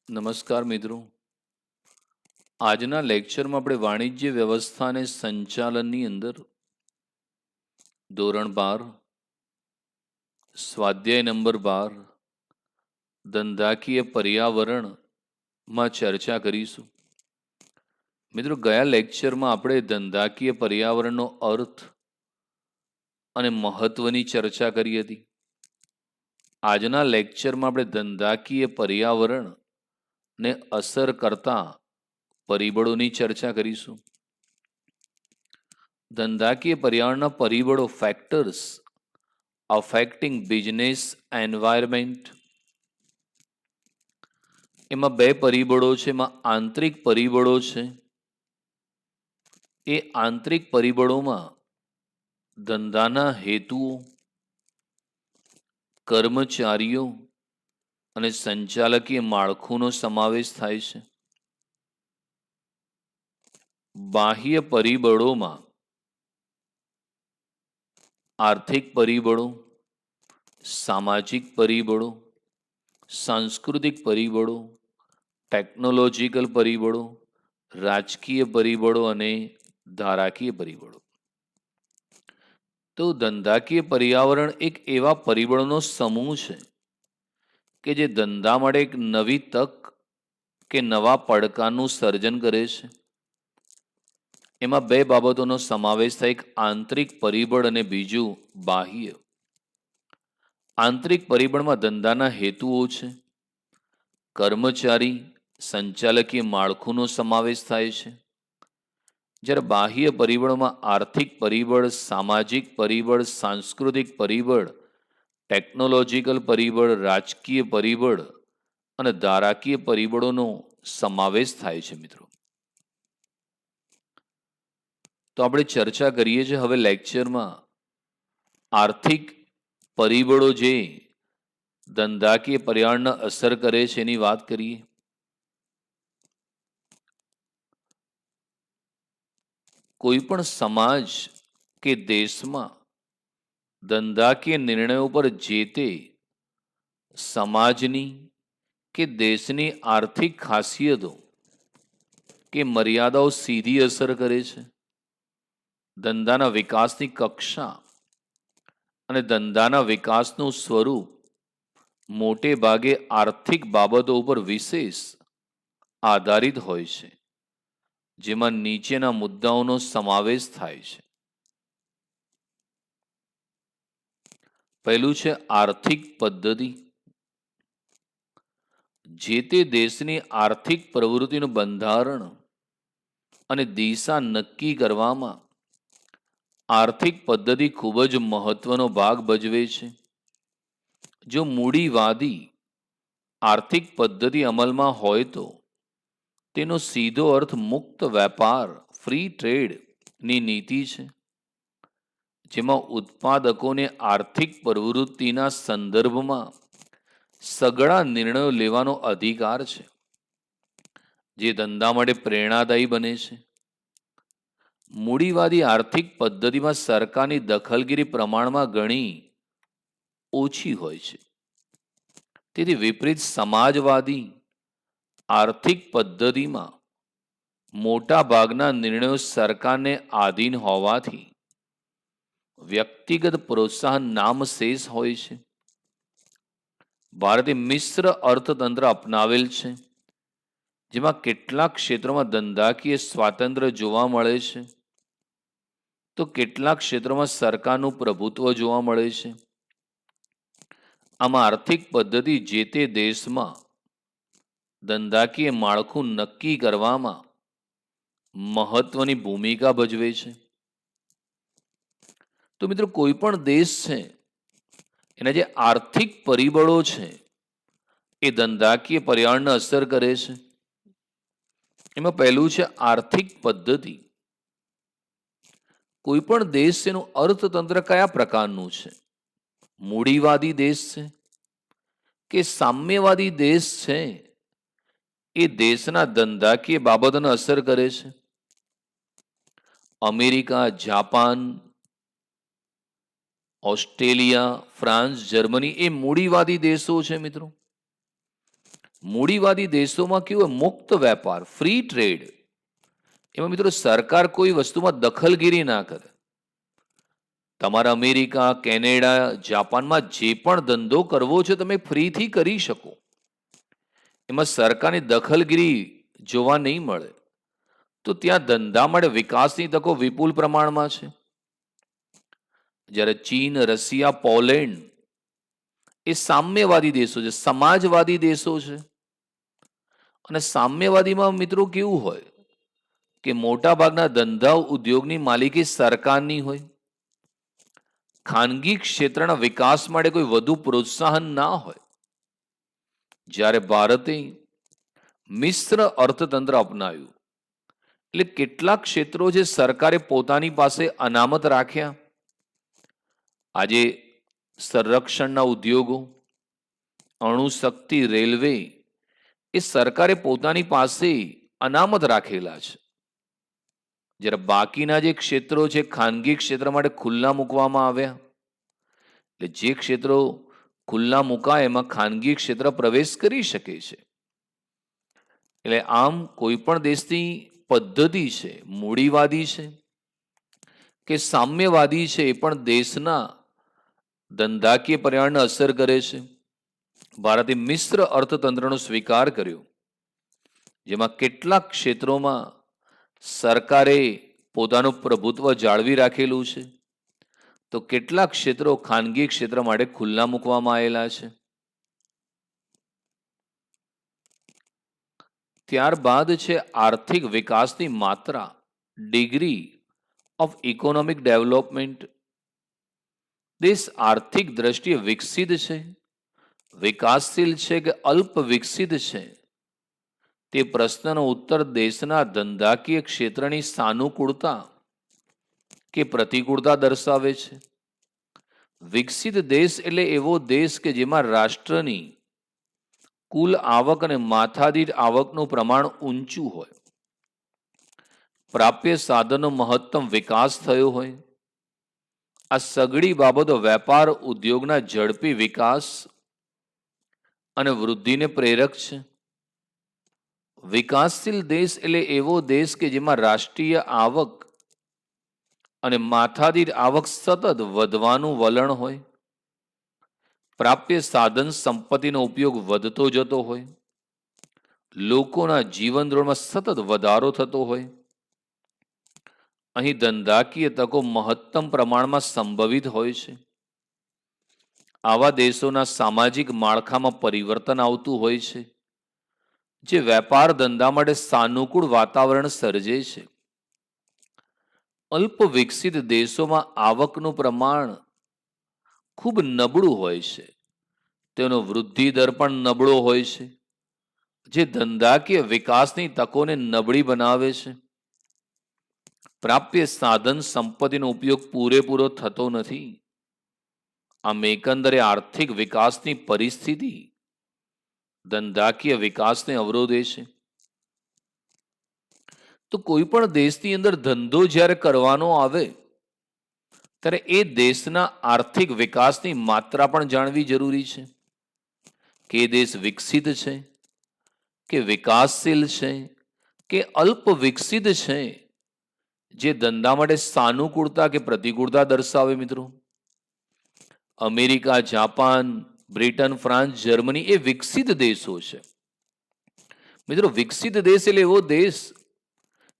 નમસ્કાર મિત્રો. આજના લેક્ચરમાં આપણે વાણિજ્ય વ્યવસ્થા અને સંચાલનની અંદર ધોરણ 12 સ્વાધ્યાય નંબર 12 ધંધાકીય પર્યાવરણમાં ચર્ચા કરીશું. મિત્રો, ગયા લેક્ચરમાં આપણે ધંધાકીય પર્યાવરણનો અર્થ અને મહત્વની ચર્ચા કરી હતી. આજના લેક્ચરમાં આપણે ધંધાકીય પર્યાવરણને અસર કરતા પરિબળોની ચર્ચા કરીશું. ધંધાકીય પર્યાવરણના પરિબળો ફેક્ટર્સ અફેક્ટિંગ બિઝનેસ એન્વાયરમેન્ટ. એમાં બે પરિબળો છે. એમાં આંતરિક પરિબળો છે. એ આંતરિક પરિબળોમાં ધંધાના હેતુઓ, કર્મચારીઓ અને સંચાલકીય માળખુંનો સમાવેશ થાય છે. બાહ્ય પરિબળોમાં આર્થિક પરિબળો, સામાજિક પરિબળો, સાંસ્કૃતિક પરિબળો, ટેકનોલોજીકલ પરિબળો, રાજકીય પરિબળો અને ધારાકીય પરિબળો. તો ધંધાકીય પર્યાવરણ એક એવા પરિબળોનો સમૂહ છે કે જે ધંધા માટે એક નવી તક કે નવા પડકારનું સર્જન કરે છે. એમાં બે બાબતોનો સમાવેશ થાય, એક આંતરિક પરિબળ અને બીજું બાહ્ય. આંતરિક પરિબળમાં ધંધાના હેતુઓ છે, કર્મચારી, સંચાલકીય માળખુંનો સમાવેશ થાય છે. જ્યારે બાહ્ય પરિબળમાં આર્થિક પરિબળ, સામાજિક પરિબળ, સાંસ્કૃતિક પરિબળ, ટેકનોલોજીકલ પરિબળ, રાજકીય પરિબળ અને ધારાકીય પરિબળોનો સમાવેશ થાય છે. મિત્રો, તો આપણે ચર્ચા કરીએ છીએ હવે લેક્ચરમાં આર્થિક પરિબળો જે ધંધાકીય પર્યાવરણને અસર કરે છે એની વાત કરીએ. કોઈ પણ સમાજ કે દેશમાં ધંધાકીય નિર્ણયો પર જે તે સમાજની કે દેશની આર્થિક ખાસિયતો કે મર્યાદાઓ સીધી અસર કરે છે. ધંધાના વિકાસની કક્ષા અને ધંધાના વિકાસનું સ્વરૂપ મોટે ભાગે આર્થિક બાબતો ઉપર વિશેષ આધારિત હોય છે, જેમાં નીચેના મુદ્દાઓનો સમાવેશ થાય છે. પહેલું છે આર્થિક પદ્ધતિ. જે તે દેશની આર્થિક પ્રવૃત્તિનું બંધારણ અને દિશા નક્કી કરવામાં આર્થિક પદ્ધતિ ખૂબ જ મહત્વનો ભાગ ભજવે છે. જો મૂડીવાદી આર્થિક પદ્ધતિ અમલમાં હોય તો તેનો સીધો અર્થ મુક્ત વેપાર, ફ્રી ટ્રેડની નીતિ છે, જેમાં ઉત્પાદકોને આર્થિક પ્રવૃત્તિના સંદર્ભમાં સઘળા નિર્ણયો લેવાનો અધિકાર છે, જે ધંધા માટે પ્રેરણાદાયી બને છે. મૂડીવાદી આર્થિક પદ્ધતિમાં સરકારની દખલગીરી પ્રમાણમાં ઘણી ઓછી હોય છે. તેથી વિપરીત સમાજવાદી આર્થિક પદ્ધતિમાં મોટા ભાગના નિર્ણયો સરકારને આધીન હોવાથી વ્યક્તિગત પ્રોત્સાહન નામશેષ હોય છે. ભારતે મિશ્ર અર્થતંત્ર અપનાવેલ છે, જેમાં કેટલાક ક્ષેત્રોમાં ધંધાકીય સ્વાતંત્ર્ય જોવા મળે છે તો કેટલાક ક્ષેત્રોમાં સરકારનું પ્રભુત્વ જોવા મળે છે. આમાં આર્થિક પદ્ધતિ જે તે દેશમાં ધંધાકીય માળખું નક્કી કરવામાં મહત્વની ભૂમિકા ભજવે છે. તો મિત્રો, કોઈ પણ દેશ છે એના જે આર્થિક પરિબળો છે એ ધંધાકીય પર્યાવરણને અસર કરે છે. એમાં પહેલું છે આર્થિક પદ્ધતિ. કોઈ પણ દેશ એનું અર્થતંત્ર કયા પ્રકારનું છે? મૂડીવાદી દેશ છે કે સામ્યવાદી દેશ છે? એ દેશના ધંધાકીય બાબતોને અસર કરે છે. America, Japan, Australia, France, Germany એ મૂડીવાદી દેશો છે. મિત્રો, મૂડીવાદી દેશોમાં કેવું હોય? મુક્ત વેપાર, ફ્રી ટ્રેડ. એમાં મિત્રો સરકાર કોઈ વસ્તુમાં દખલગીરી ના કરે. તમારા અમેરિકા, કેનેડા, જાપાનમાં જે પણ ધંધો કરવો છે તમે ફ્રીથી કરી શકો. એમાં સરકારની દખલગીરી જોવા નહીં મળે. તો ત્યાં ધંધા માટે વિકાસની તકો વિપુલ પ્રમાણમાં છે. જ્યારે ચીન, રશિયા, પોલેન્ડ એ સામ્યવાદી દેશો છે, સમાજવાદી દેશો છે. અને સામ્યવાદીમાં મિત્રો કેવું હોય કે મોટા ભાગના ધંધા ઉદ્યોગની માલિકી સરકારની હોય. ખાનગી ક્ષેત્રના વિકાસ માટે કોઈ વધુ પ્રોત્સાહન ના હોય. જ્યારે ભારતે મિશ્ર અર્થતંત્ર અપનાવ્યું એટલે કેટલાક ક્ષેત્રો જે સરકારે પોતાની પાસે અનામત રાખ્યા. આજે સંરક્ષણના ઉદ્યોગો, અણુશક્તિ, રેલવે એ સરકારે પોતાની પાસે અનામત રાખેલા છે. જ્યારે બાકીના જે ક્ષેત્રો છે ખાનગી ક્ષેત્ર માટે ખુલ્લા મૂકવામાં આવ્યા. એટલે જે ક્ષેત્રો ખુલ્લા મુકાય એમાં ખાનગી ક્ષેત્ર પ્રવેશ કરી શકે છે. એટલે આમ કોઈ પણ દેશની પદ્ધતિ છે, મૂડીવાદી છે કે સામ્યવાદી છે, એ પણ દેશના ધંધાકીય પર્યાવરણને અસર કરે છે. ભારતે મિશ્ર અર્થતંત્રનો સ્વીકાર કર્યો, જેમાં કેટલાક ક્ષેત્રોમાં સરકારે પોતાનું પ્રભુત્વ જાળવી રાખેલું છે, તો કેટલાક ક્ષેત્રો ખાનગી ક્ષેત્ર માટે ખુલ્લા મૂકવામાં આવેલા છે. ત્યારબાદ છે આર્થિક વિકાસની માત્રા, ડિગ્રી ઓફ ઇકોનોમિક ડેવલપમેન્ટ. દેશ આર્થિક દ્રષ્ટિએ વિકસિત છે, વિકાસશીલ છે કે અલ્પ વિકસિત છે, તે પ્રશ્નનો ઉત્તર દેશના ધંધાકીય ક્ષેત્રની સાનુકૂળતા કે પ્રતિકૂળતા દર્શાવે છે. વિકસિત દેશ એટલે એવો દેશ કે જેમાં રાષ્ટ્રની કુલ આવક અને માથાદીઠ આવકનું પ્રમાણ ઊંચું હોય, પ્રાપ્ય સાધનો મહત્તમ વિકાસ થયો હોય. આ સઘળી બાબતો વેપાર ઉદ્યોગના ઝડપી વિકાસ અને વૃદ્ધિને પ્રેરક છે. વિકાસશીલ દેશ એટલે એવો દેશ કે જેમાં રાષ્ટ્રીય આવક અને માથાદીઠ આવક સતત વધવાનું વલણ હોય, પ્રાપ્ય સાધન સંપત્તિનો ઉપયોગ વધતો જતો હોય, લોકોના જીવન ધોરણમાં સતત વધારો થતો હોય. અહીં ધંધાકીય તકો મહત્તમ પ્રમાણમાં સંભવિત હોય છે. આવા દેશોના સામાજિક માળખામાં પરિવર્તન આવતું હોય છે, જે વેપાર ધંધા માટે સાનુકૂળ વાતાવરણ સર્જે છે. અલ્પ વિકસિત દેશોમાં આવકનું પ્રમાણ ખૂબ નબળું હોય છે, તેનો વૃદ્ધિ દર પણ નબળો હોય છે, જે ધંધાકીય વિકાસની તકોને નબળી બનાવે છે. પ્રાપ્ય સાધન સંપત્તિનો ઉપયોગ પૂરેપૂરો થતો નથી. આમ એકંદરે આર્થિક વિકાસની પરિસ્થિતિ ધંધાકીય વિકાસને અવરોધે છે. તો કોઈ પણ દેશની અંદર ધંધો જ્યારે કરવાનો આવે ત્યારે એ દેશના આર્થિક વિકાસની માત્રા પણ જાણવી જરૂરી છે, કે એ દેશ વિકસિત છે કે વિકાસશીલ છે કે અલ્પ વિકસિત છે, જે ધંધા માટે સાનુકૂળતા કે પ્રતિકૂળતા દર્શાવે. મિત્રો, America, Japan, Britain, France, Germany એ વિકસિત દેશો છે. મિત્રો, વિકસિત દેશ એટલે એવો દેશ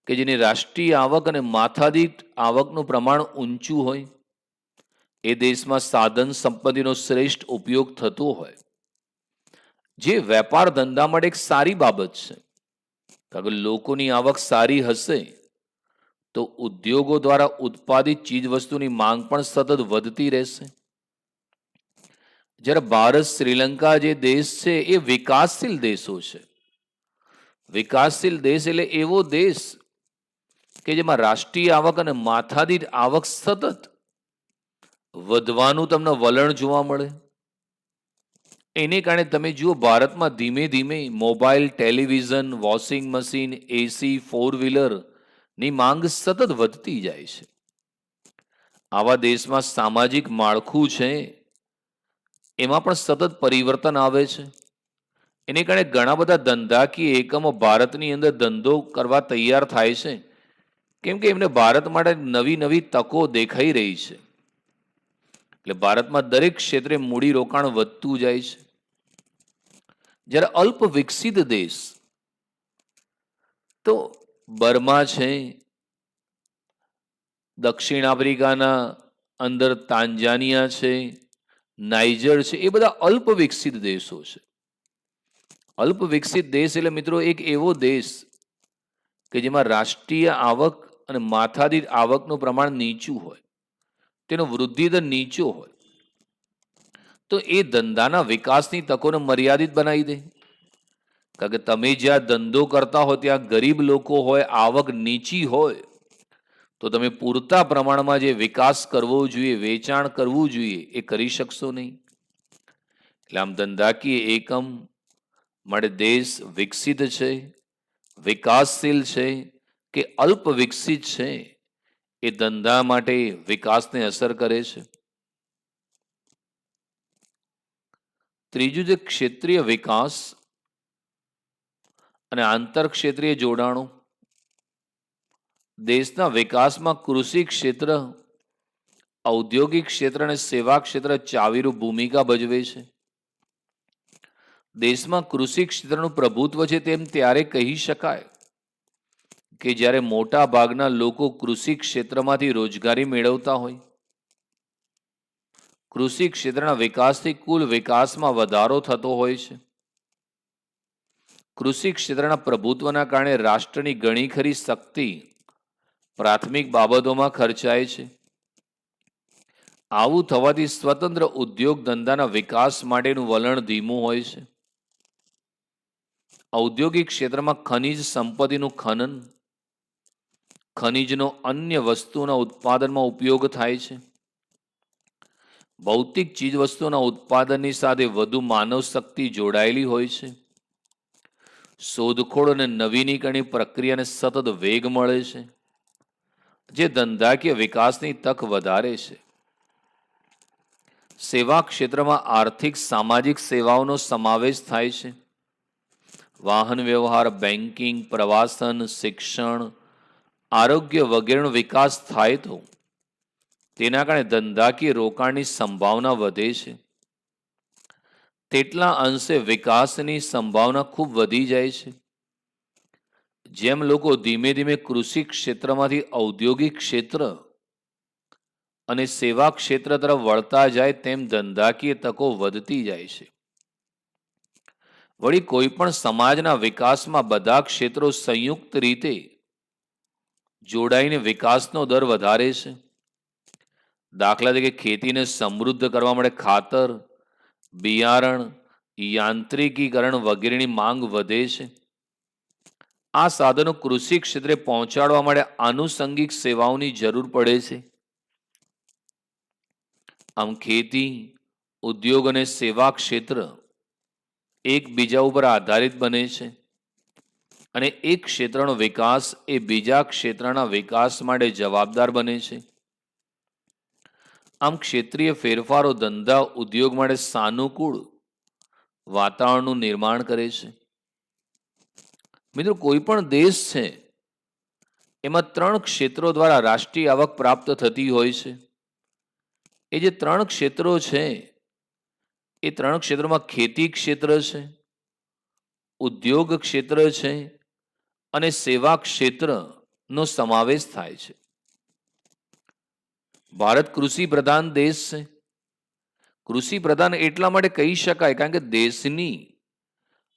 કે જેની રાષ્ટ્રીય આવક અને માથાદીઠ આવકનું પ્રમાણ ઊંચું હોય, એ દેશમાં સાધન સંપત્તિનો શ્રેષ્ઠ ઉપયોગ થતો હોય, જે વેપાર ધંધા માટે એક સારી બાબત છે. કારણ કે લોકોની આવક સારી હશે તો ઉદ્યોગો દ્વારા ઉત્પાદિત ચીજવસ્તુની માંગ પણ સતત વધતી રહેશે. જ્યારે ભારત, શ્રીલંકા જે દેશ છે એ વિકાસશીલ દેશો છે. વિકાસશીલ દેશ એટલે એવો દેશ કે જેમાં રાષ્ટ્રીય આવક અને માથાદીઠ આવક સતત વધવાનું તમને વલણ જોવા મળે. એને કારણે તમે જુઓ, ભારતમાં ધીમે ધીમે મોબાઈલ, ટેલિવિઝન, વોશિંગ મશીન, એસી, ફોર વ્હીલર ની માંગ સતત વધતી જાય છે. આવા દેશમાં સામાજિક માળખું છે એમાં પણ સતત પરિવર્તન આવે છે. એને કારણે ઘણા બધા ધંધાકીય એકમો ભારતની અંદર ધંધો કરવા તૈયાર થાય છે, કેમ કે એમને ભારત માટે નવી નવી તકો દેખાઈ રહી છે. એટલે ભારતમાં દરેક ક્ષેત્રે મૂડી રોકાણ વધતું જાય છે. જ્યારે અલ્પ વિકસિત દેશ તો બર્મા છે, દક્ષિણ આફ્રિકાના અંદર તાંજાનિયા છે, નાઇજર છે, એ બધા અલ્પ વિકસિત દેશો છે. અલ્પ વિકસિત દેશ એટલે મિત્રો એક એવો દેશ કે જેમાં રાષ્ટ્રીય આવક અને માથાદીઠ આવકનું પ્રમાણ નીચું હોય, તેનો વૃદ્ધિ દર નીચો હોય, તો એ ધંધાના વિકાસની તકોને મર્યાદિત બનાવી દે. કારણ કે તમે જ્યાં ધંધો કરતા હો ત્યાં ગરીબ લોકો હોય, આવક નીચી હોય, તો તમે પૂરતા પ્રમાણમાં જે વિકાસ કરવો જોઈએ, વેચાણ કરવું જોઈએ, એ કરી શકશો નહીં. એટલે આમ ધંધાકીય એકમ માટે દેશ વિકસિત છે, વિકાસશીલ છે કે અલ્પ વિકસિત છે, એ ધંધા માટે વિકાસને અસર કરે છે. ત્રીજું છે ક્ષેત્રીય વિકાસ અને આંતરક્ષેત્રીય જોડાણો. દેશના વિકાસમાં કૃષિ ક્ષેત્ર, ઔદ્યોગિક ક્ષેત્ર અને સેવા ક્ષેત્ર ચાવીરૂપ ભૂમિકા ભજવે છે. દેશમાં કૃષિ ક્ષેત્રનું પ્રભુત્વ છે તેમ ત્યારે કહી શકાય કે જ્યારે મોટા ભાગના લોકો કૃષિ ક્ષેત્રમાંથી રોજગારી મેળવતા હોય. કૃષિ ક્ષેત્રના વિકાસથી કુલ વિકાસમાં વધારો થતો હોય છે. કૃષિ ક્ષેત્રના પ્રભુત્વના કારણે રાષ્ટ્રની ઘણી ખરી શક્તિ પ્રાથમિક બાબતોમાં ખર્ચાય છે. આવું થવાથી સ્વતંત્ર ઉદ્યોગ ધંધાના વિકાસ માટેનું વલણ ધીમું હોય છે. ઔદ્યોગિક ક્ષેત્રમાં ખનિજ સંપત્તિનું ખનન, ખનિજનો અન્ય વસ્તુઓના ઉત્પાદનમાં ઉપયોગ થાય છે. ભૌતિક ચીજવસ્તુઓના ઉત્પાદનની સાથે વધુ માનવ શક્તિ જોડાયેલી હોય છે. શોધખોળ અને નવીનીકરણની પ્રક્રિયાને સતત વેગ મળે છે, જે ધંધાકીય વિકાસની તક વધારે છે. સેવા ક્ષેત્રમાં આર્થિક સામાજિક સેવાઓનો સમાવેશ થાય છે. વાહન વ્યવહાર, બેન્કિંગ, પ્રવાસન, શિક્ષણ, આરોગ્ય વગેરેનો વિકાસ થાય તો તેના કારણે ધંધાકીય રોકાણની સંભાવના વધે છે. તેટલા અંશે વિકાસની સંભાવના ખૂબ વધી જાય છે. જેમ લોકો ધીમે ધીમે કૃષિ ક્ષેત્રમાંથી ઔદ્યોગિક ક્ષેત્ર અને સેવા ક્ષેત્ર તરફ વળતા જાય તેમ ધંધાકીય તકો વધતી જાય છે. વળી કોઈ પણ સમાજના વિકાસમાં બધા ક્ષેત્રો સંયુક્ત રીતે જોડાઈને વિકાસનો દર વધારે છે. દાખલા તરીકે ખેતીને સમૃદ્ધ કરવા માટે ખાતર, બિયારણ, યાંત્રિકીકરણ વગેરેની માંગ વધે છે. આ સાધનો કૃષિ ક્ષેત્રે પહોંચાડવા માટે આનુષંગિક સેવાઓની જરૂર પડે છે. આમ ખેતી, ઉદ્યોગ અને સેવા ક્ષેત્ર એકબીજા ઉપર આધારિત બને છે અને એક ક્ષેત્રનો વિકાસ એ બીજા ક્ષેત્રના વિકાસ માટે જવાબદાર બને છે. આમ ક્ષેત્રીય ફેરફારો ધંધા ઉદ્યોગ માટે સાનુકૂળ વાતાવરણનું નિર્માણ કરે છે. મિત્રો, કોઈ પણ દેશ છે એમાં 3 ક્ષેત્રો દ્વારા રાષ્ટ્રીય આવક પ્રાપ્ત થતી હોય છે. એ જે 3 ક્ષેત્રો છે એ 3 ક્ષેત્રોમાં ખેતી ક્ષેત્ર છે, ઉદ્યોગ ક્ષેત્ર છે અને સેવા ક્ષેત્રનો સમાવેશ થાય છે. ભારત કૃષિ પ્રધાન દેશ છે. કૃષિ પ્રધાન એટલા માટે કહી શકાય કારણ કે દેશની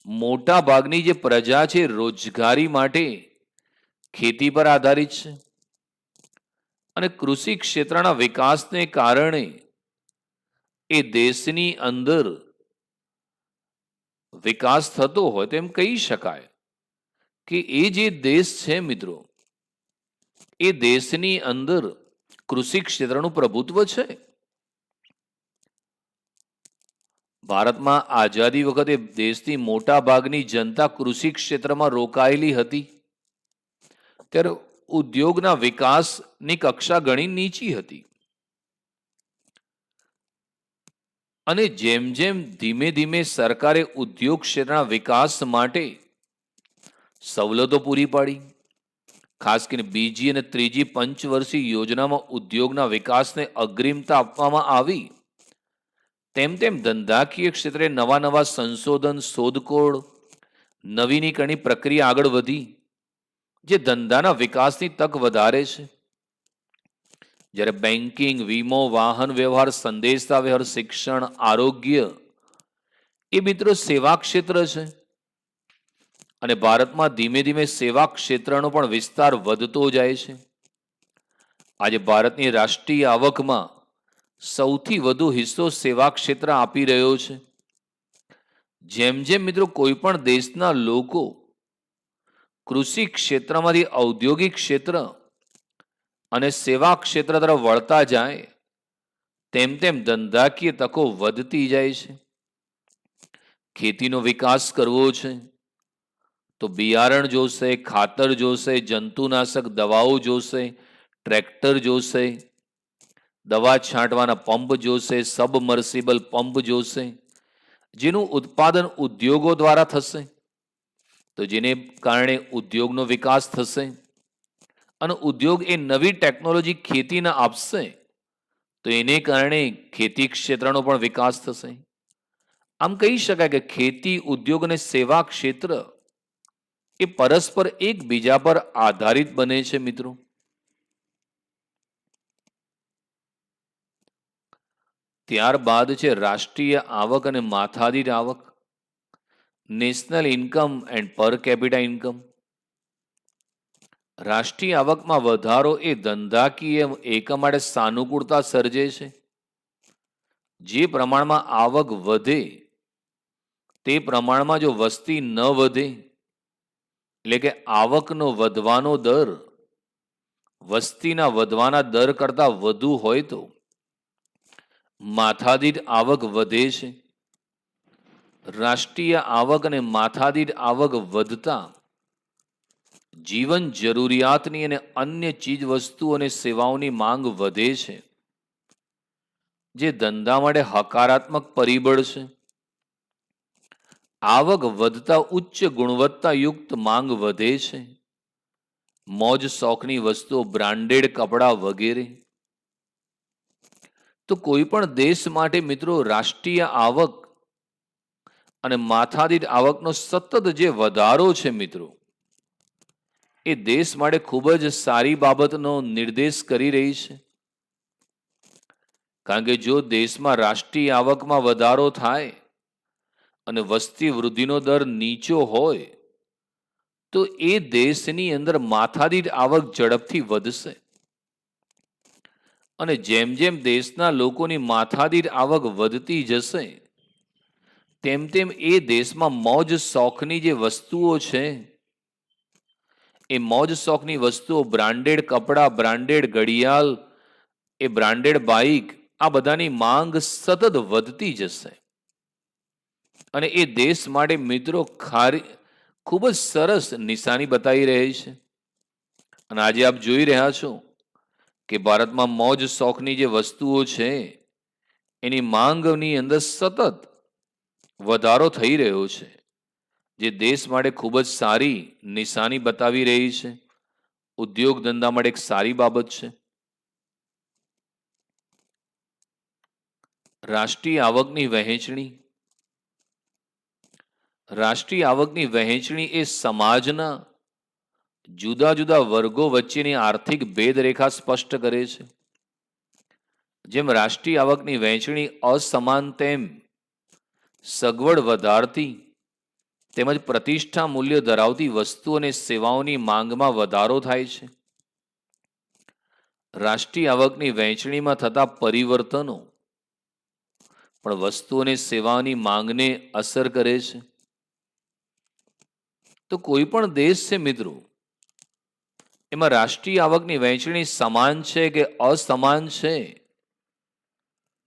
મોટા ભાગની જે પ્રજા છે રોજગારી માટે ખેતી પર આધારિત છે અને કૃષિ ક્ષેત્રના વિકાસને કારણે એ દેશની અંદર વિકાસ થતો હોય તેમ કહી શકાય કે એ જે દેશ છે મિત્રો, એ દેશની અંદર કૃષિ ક્ષેત્રનું પ્રભુત્વ છે. ભારતમાં આઝાદી વખતે દેશની મોટા ભાગની જનતા કૃષિ ક્ષેત્રમાં રોકાયેલી હતી, ત્યારે ઉદ્યોગના વિકાસની કક્ષા ઘણી નીચી હતી. અને જેમ જેમ ધીમે ધીમે સરકારે ઉદ્યોગ ક્ષેત્રના વિકાસ માટે સવલતો પૂરી પાડી, ખાસ કરીને બીજી અને ત્રીજી પંચવર્ષીય યોજનામાં ઉદ્યોગના વિકાસને અગ્રિમતા આપવામાં આવી, તેમ તેમ ધંધાકીય ક્ષેત્રે નવા નવા સંશોધન, શોધખોળ, નવીનીકરણની પ્રક્રિયા આગળ વધી, જે ધંધાના વિકાસની તક વધારે છે. જ્યારે બેન્કિંગ, વીમો, વાહન વ્યવહાર, સંદેશા વ્યવહાર, શિક્ષણ, આરોગ્ય એ મિત્રો સેવા ક્ષેત્ર છે. અને ભારતમાં ધીમે ધીમે સેવા ક્ષેત્રનો પણ વિસ્તાર વધતો જાય છે. આજે ભારતની રાષ્ટ્રીય આવકમાં સૌથી વધુ હિસ્સો સેવા ક્ષેત્ર આપી રહ્યો છે. જેમ જેમ મિત્રો કોઈ પણ દેશના લોકો કૃષિ ક્ષેત્રમાંથી ઔદ્યોગિક ક્ષેત્ર અને સેવા ક્ષેત્ર તરફ વળતા જાય, તેમ તેમ ધંધાકીય તકો વધતી જાય છે. ખેતીનો વિકાસ કરવો છે તો બિયારણ જોશે, ખાતર જોશે, જંતુનાશક દવાઓ જોશે, ટ્રેક્ટર જોશે, દવા છાંટવાના પંપ જોશે, સબમર્સિબલ પંપ જોશે, જેનું ઉત્પાદન ઉદ્યોગો દ્વારા થશે, તો જેને કારણે ઉદ્યોગનો વિકાસ થશે. અને ઉદ્યોગ એ નવી ટેકનોલોજી ખેતીને આપશે, તો એને કારણે ખેતી ક્ષેત્રનો પણ વિકાસ થશે. આમ કહી શકાય કે ખેતી, ઉદ્યોગ અને સેવા ક્ષેત્ર એ પરસ્પર એકબીજા પર આધારિત બને છે મિત્રો. ત્યારબાદ છે રાષ્ટ્રીય આવક અને માથાદીઠ આવક, નેશનલ ઇન્કમ એન્ડ પર કેપિટા ઇન્કમ. રાષ્ટ્રીય આવકમાં વધારો એ ધંધાકીય એકમ માટે સાનુકૂળતા સર્જે છે. જે પ્રમાણમાં આવક વધે તે પ્રમાણમાં જો વસ્તી ન વધે, એટલે કે આવકનો વધવાનો દર વસ્તીના વધવાના દર કરતા વધુ હોય તો માથાદીઠ આવક વધે છે. રાષ્ટ્રીય આવક અને માથાદીઠ આવક વધતા જીવન જરૂરિયાતની અને અન્ય ચીજ વસ્તુઓ અને સેવાઓની માંગ વધે છે, જે ધંધા માટે હકારાત્મક પરિબળ છે. આવક વધતા ઉચ્ચ ગુણવત્તાયુક્ત માંગ વધે છે. મોજ શોખની વસ્તુઓ, બ્રાન્ડેડ કપડાં વગેરે. તો કોઈ પણ દેશ માટે મિત્રો રાષ્ટ્રીય આવક અને માથાદીઠ આવકનો સતત જે વધારો છે મિત્રો, એ દેશ માટે ખૂબ જ સારી બાબતનો નિર્દેશ કરી રહી છે. કારણ કે જો દેશમાં રાષ્ટ્રીય આવકમાં વધારો થાય અને વસ્તી વૃદ્ધિનો દર નીચો હોય, તો એ દેશની અંદર માથાદીઠ આવક ઝડપથી વધશે. અને જેમ જેમ દેશના લોકોની માથાદીઠ આવક વધતી જશે, તેમ તેમ એ દેશમાં મોજ શોખની જે વસ્તુઓ છે, એ મોજ શોખની વસ્તુઓ, બ્રાન્ડેડ કપડાં, બ્રાન્ડેડ ઘડિયાળ, એ બ્રાન્ડેડ બાઇક, આ બધાની માંગ સતત વધતી જશે. અને એ દેશ માટે મિત્રો ખૂબ જ સરસ નિશાની બતાવી રહી છે. અને આજે આપ જોઈ રહ્યા છો કે ભારતમાં મોજ શોખની જે વસ્તુઓ છે, એની માંગની અંદર સતત વધારો થઈ રહ્યો છે, જે દેશ માટે ખૂબ જ સારી નિશાની બતાવી રહી છે. ઉદ્યોગ ધંધા માટે એક સારી બાબત છે. રાષ્ટ્રીય આવકની વહેંચણી. રાષ્ટ્રીય આવકની વહેંચણી એ સમાજના જુદા જુદા વર્ગો વચ્ચેની આર્થિક ભેદરેખા સ્પષ્ટ કરે છે. જેમ રાષ્ટ્રીય આવકની વહેંચણી અસમાન, તેમ સગવડ વધારતી તેમજ પ્રતિષ્ઠા મૂલ્ય ધરાવતી વસ્તુ અને સેવાઓની માંગમાં વધારો થાય છે. રાષ્ટ્રીય આવકની વહેંચણીમાં થતા પરિવર્તનો પણ વસ્તુ અને સેવાઓની માંગને અસર કરે છે. તો કોઈ પણ દેશ છે મિત્રો, એમાં રાષ્ટ્રીય આવકની વહેંચણી સમાન છે કે અસમાન છે,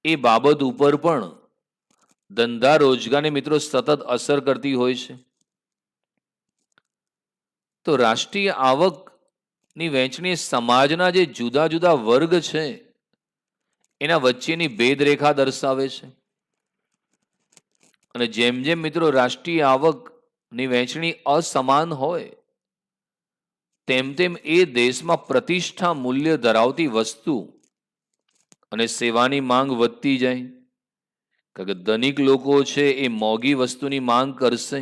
એ બાબત ઉપર પણ ધંધા રોજગારને મિત્રો સતત અસર કરતી હોય છે. તો રાષ્ટ્રીય આવકની વહેંચણી સમાજના જે જુદા જુદા વર્ગ છે, એના વચ્ચેની ભેદરેખા દર્શાવે છે. અને જેમ જેમ મિત્રો રાષ્ટ્રીય આવકની વહેંચણી અસમાન હોય તેમ તેમ એ દેશમાં પ્રતિષ્ઠા મૂલ્ય ધરાવતી વસ્તુ અને સેવાની માંગ વધતી જાય. કારણ કે ધનિક લોકો છે એ મોંઘી વસ્તુની માંગ કરશે,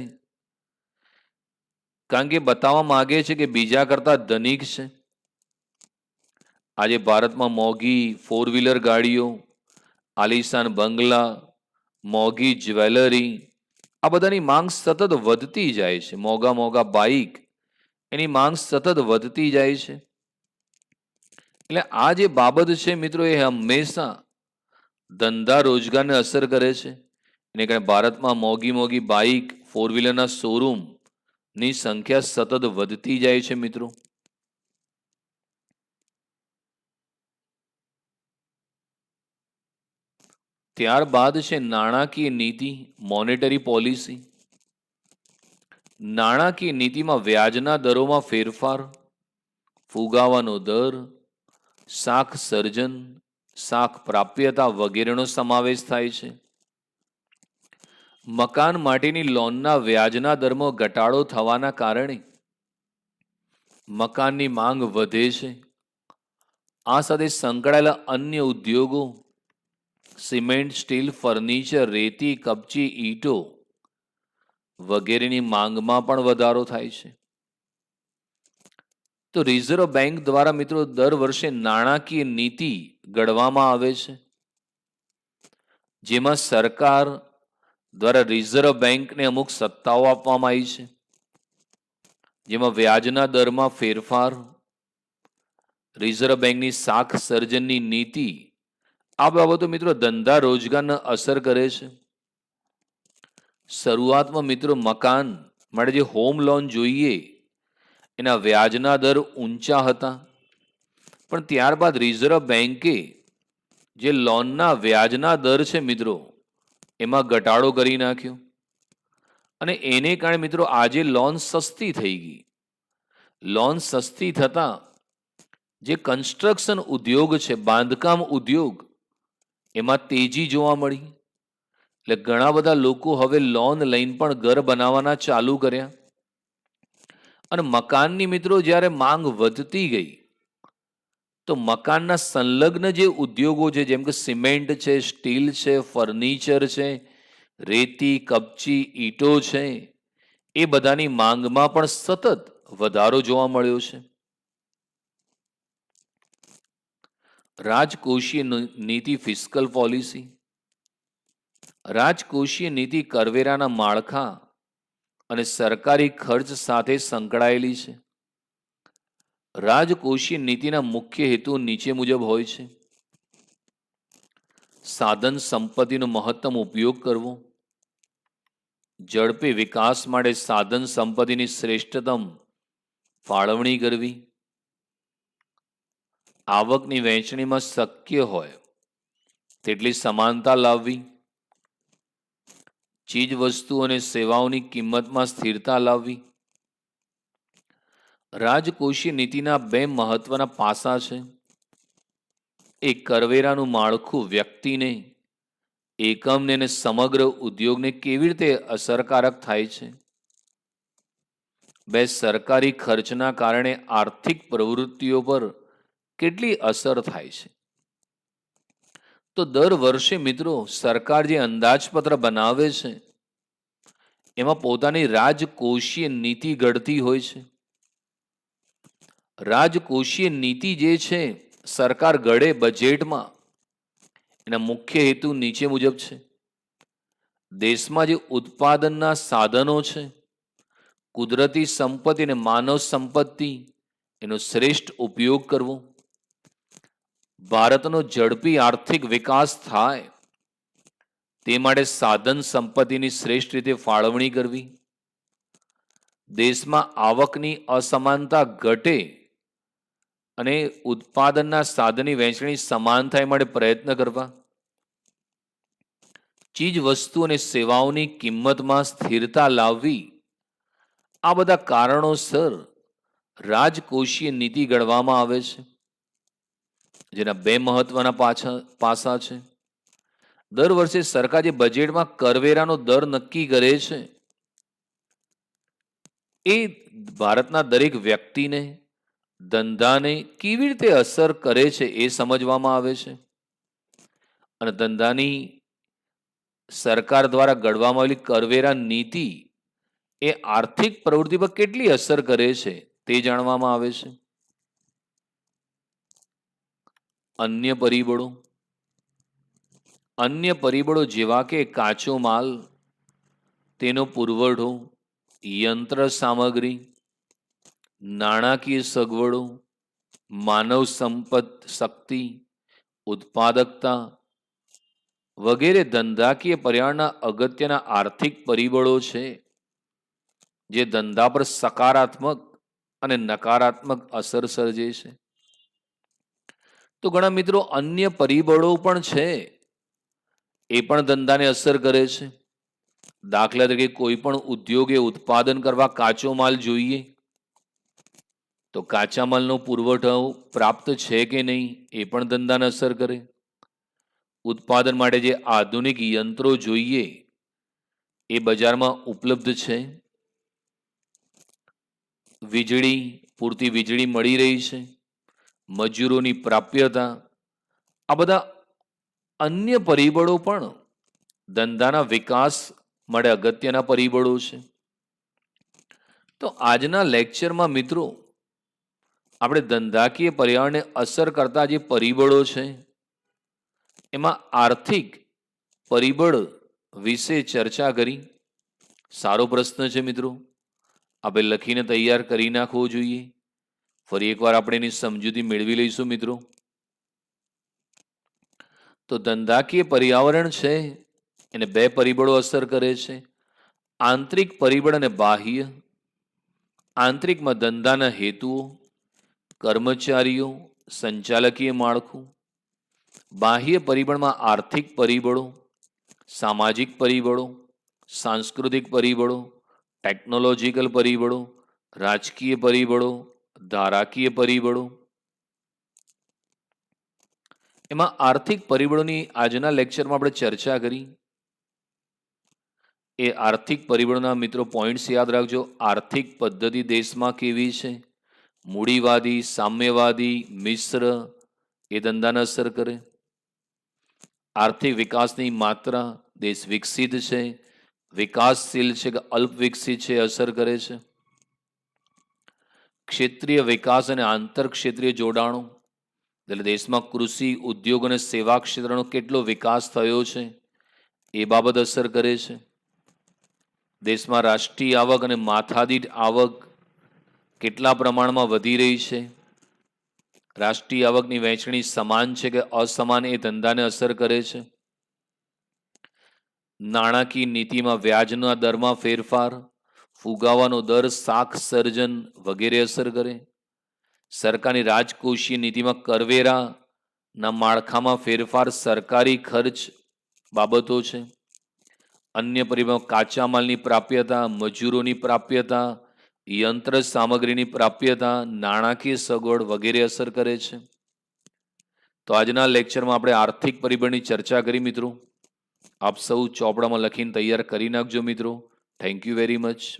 કારણ કે બતાવવા માંગે છે કે બીજા કરતા ધનિક છે. આજે ભારતમાં મોંઘી ફોર વ્હીલર ગાડીઓ, આલિશાન બંગલા, મોંઘી જ્વેલરી, આ બધાની માંગ સતત વધતી જાય છે. મોંઘા મોંઘા બાઇક, એની માંગ સતત વધતી જાય છે. એટલે આ જે બાબત છે મિત્રો, એ હંમેશા ધંધા રોજગારને અસર કરે છે. એને કારણે ભારતમાં મોંઘી મોંઘી બાઇક, ફોર વ્હીલરના શોરૂમની સંખ્યા સતત વધતી જાય છે મિત્રો. ત્યારબાદ છે નાણાકીય નીતિ, મોનેટરી પોલિસી. નાણાકીય નીતિમાં વ્યાજના દરોમાં ફેરફાર, ફુગાવાનો દર, શાખ સર્જન, શાખ પ્રાપ્યતા વગેરેનો સમાવેશ થાય છે. મકાન માટેની લોનના વ્યાજના દરમાં ઘટાડો થવાના કારણે મકાનની માંગ વધે છે. આ સાથે સંકળાયેલા અન્ય ઉદ્યોગો, સિમેન્ટ, સ્ટીલ, ફર્નિચર, રેતી, કપચી, ઈંટો વગેરેની માંગમાં પણ વધારો થાય છે. તો રિઝર્વ બેંક દ્વારા મિત્રો દર વર્ષે નાણાકીય નીતિ ઘડવામાં આવે છે, જેમાં સરકાર દ્વારા રિઝર્વ બેંકને અમુક સત્તાઓ આપવામાં આવી છે, જેમાં વ્યાજના દરમાં ફેરફાર, રિઝર્વ બેંકની શાખ સર્જનની નીતિ, આ બાબતો મિત્રો ધંધા રોજગારને અસર કરે છે. શરૂઆતમાં મિત્રો મકાન માટે જે હોમ લોન જોઈએ એના વ્યાજના દર ઊંચા હતા, પણ ત્યારબાદ રિઝર્વ બેંકે જે લોનના વ્યાજના દર છે મિત્રો એમાં ઘટાડો કરી નાખ્યો, અને એને કારણે મિત્રો આજે લોન સસ્તી થઈ ગઈ. લોન સસ્તી થતા જે કન્સ્ટ્રક્શન ઉદ્યોગ છે, બાંધકામ ઉદ્યોગ, એમાં તેજી જોવા મળી. એટલે ઘણા બધા લોકો હવે લોન લઈને પણ ઘર બનાવવાના ચાલુ કર્યા. અને મકાનની મિત્રો જ્યારે માંગ વધતી ગઈ તો મકાનના સંલગ્ન જે ઉદ્યોગો છે, જેમ કે સિમેન્ટ છે, સ્ટીલ છે, ફર્નિચર છે, રેતી, કપચી, ઈંટો છે, એ બધાની માંગમાં પણ સતત વધારો જોવા મળ્યો છે. રાજકોષીય નીતિ, ફિસ્કલ પોલિસી. રાજકોષીય નીતિ કરવેરાના માળખા અને સરકારી ખર્ચ સાથે સંકળાયેલી છે. રાજકોષીય નીતિના મુખ્ય હેતુ નીચે મુજબ હોય છે: સાધન સંપત્તિનો મહત્તમ ઉપયોગ કરવો, ઝડપી વિકાસ માટે સાધન સંપત્તિની શ્રેષ્ઠતમ ફાળવણી કરવી, આવકની વહેંચણીમાં શક્ય હોય તેટલી સમાનતા લાવવી, ચીજ વસ્તુ અને સેવાઓની કિંમતમાં સ્થિરતા લાવવી. રાજકોષીય નીતિના બે મહત્વના પાસા છે. એક, કરવેરાનું માળખું વ્યક્તિને, એકમને અને સમગ્ર ઉદ્યોગને કેવી રીતે અસરકારક થાય છે. બે, સરકારી ખર્ચના કારણે આર્થિક પ્રવૃત્તિઓ પર કેટલી અસર થાય છે. તો દર વર્ષે મિત્રો સરકાર જે અંદાજપત્ર બનાવે છે એમાં પોતાની રાજકોષીય નીતિ ઘડતી હોય છે. રાજકોષીય નીતિ જે છે સરકાર ઘડે બજેટમાં, એના મુખ્ય હેતુ નીચે મુજબ છે: દેશમાં જે ઉત્પાદનના સાધનો છે, કુદરતી સંપત્તિ અને માનવ સંપત્તિ, એનો શ્રેષ્ઠ ઉપયોગ કરવો, ભારતનો ઝડપી આર્થિક વિકાસ થાય તે માટે સાધન સંપત્તિની શ્રેષ્ઠ રીતે ફાળવણી કરવી, દેશમાં આવકની અસમાનતા ઘટે અને ઉત્પાદનના સાધનની વહેંચણી સમાન થાય માટે પ્રયત્ન કરવા, ચીજ વસ્તુ અને સેવાઓની કિંમતમાં સ્થિરતા લાવવી. આ બધા કારણોસર રાજકોષીય નીતિ ઘડવામાં આવે છે, જેના બે મહત્વના પાસા છે. દર વર્ષે સરકાર જે બજેટમાં કરવેરાનો દર નક્કી કરે છે એ ભારતના દરેક વ્યક્તિને, ધંધાને કેવી રીતે અસર કરે છે એ સમજવામાં આવે છે. અને ધંધાની સરકાર દ્વારા ઘડવામાં આવેલી કરવેરા નીતિ એ આર્થિક પ્રવૃત્તિ પર કેટલી અસર કરે છે તે જાણવામાં આવે છે. અન્ય પરિબળો જેવા કે કાચો માલ, તેનો પુરવઠો, યંત્ર સામગ્રી, નાણાકીય સગવડો, માનવ સંપદ શક્તિ, ઉત્પાદકતા વગેરે ધંધાકીય પર્યાવરણના અગત્યના આર્થિક પરિબળો છે જે ધંધા પર સકારાત્મક અને નકારાત્મક અસર સર્જે છે. તો ઘણા મિત્રો અન્ય પરિબળો પણ છે, એ પણ ધંધાને અસર કરે છે. દાખલા તરીકે કોઈ પણ ઉદ્યોગે ઉત્પાદન કરવા કાચો માલ જોઈએ, તો કાચા માલનો પુરવઠો પ્રાપ્ત છે કે નહીં એ પણ ધંધાને અસર કરે. ઉત્પાદન માટે જે આધુનિક યંત્રો જોઈએ એ બજારમાં ઉપલબ્ધ છે. પૂરતી વીજળી મળી રહી છે, મજૂરોની પ્રાપ્યતા, આ બધા અન્ય પરિબળો પણ ધંધાના વિકાસ માટે અગત્યના પરિબળો છે. તો આજના લેક્ચરમાં મિત્રો આપણે ધંધાકીય પર્યાવરણને અસર કરતા જે પરિબળો છે એમાં આર્થિક પરિબળ વિશે ચર્ચા કરી. સારો પ્રશ્ન છે મિત્રો, આપણે લખીને તૈયાર કરી નાખવો જોઈએ. ફરી એકવાર આપણે એની સમજૂતી મેળવી લઈશું મિત્રો. તો ધંધાકીય પર્યાવરણ છે એને બે પરિબળો અસર કરે છે, આંતરિક પરિબળ અને બાહ્ય. આંતરિકમાં ધંધાના હેતુઓ, કર્મચારીઓ, સંચાલકીય માળખું. બાહ્ય પરિબળમાં આર્થિક પરિબળો, સામાજિક પરિબળો, સાંસ્કૃતિક પરિબળો, ટેકનોલોજીકલ પરિબળો, રાજકીય પરિબળો, ધારાકીય પરિબળો. એમાં આર્થિક પરિબળોની આજના લેક્ચરમાં આપણે ચર્ચા કરી. એ આર્થિક પરિબળોના મિત્રો પોઈન્ટ્સ યાદ રાખજો. આર્થિક પદ્ધતિ દેશમાં કેવી છે, મૂડીવાદી, સામ્યવાદી, મિશ્ર, એ ધંધાને અસર કરે. આર્થિક વિકાસની માત્રા, દેશ વિકસિત છે, વિકાસશીલ છે કે અલ્પ વિકસિત છે, અસર કરે છે. ક્ષેત્રીય વિકાસ અને આંતરક્ષેત્રીય જોડાણો, એટલે દેશમાં કૃષિ, ઉદ્યોગ અને સેવા ક્ષેત્રનો કેટલો વિકાસ થયો છે એ બાબત અસર કરે છે. દેશમાં રાષ્ટ્રીય આવક અને માથાદીઠ આવક કેટલા પ્રમાણમાં વધી રહી છે, રાષ્ટ્રીય આવકની વહેંચણી સમાન છે કે અસમાન, એ ધંધાને અસર કરે છે. નાણાકીય નીતિમાં વ્યાજના દરમાં ફેરફાર, ફુગાવાનો દર, શાખ સર્જન વગેરે અસર કરે. સરકારની રાજકોષીય નીતિમાં કરવેરાના માળખામાં ફેરફાર, સરકારી ખર્ચ બાબતો છે. અન્ય પરિબળો કાચા માલની પ્રાપ્યતા, મજૂરોની પ્રાપ્યતા, યંત્ર સામગ્રીની પ્રાપ્યતા, નાણાકીય સગવડ વગેરે અસર કરે છે. તો આજના લેક્ચરમાં આપણે આર્થિક પરિબળની ચર્ચા કરી મિત્રો. આપ સૌ ચોપડામાં લખીને તૈયાર કરી નાખજો મિત્રો. Thank you very much.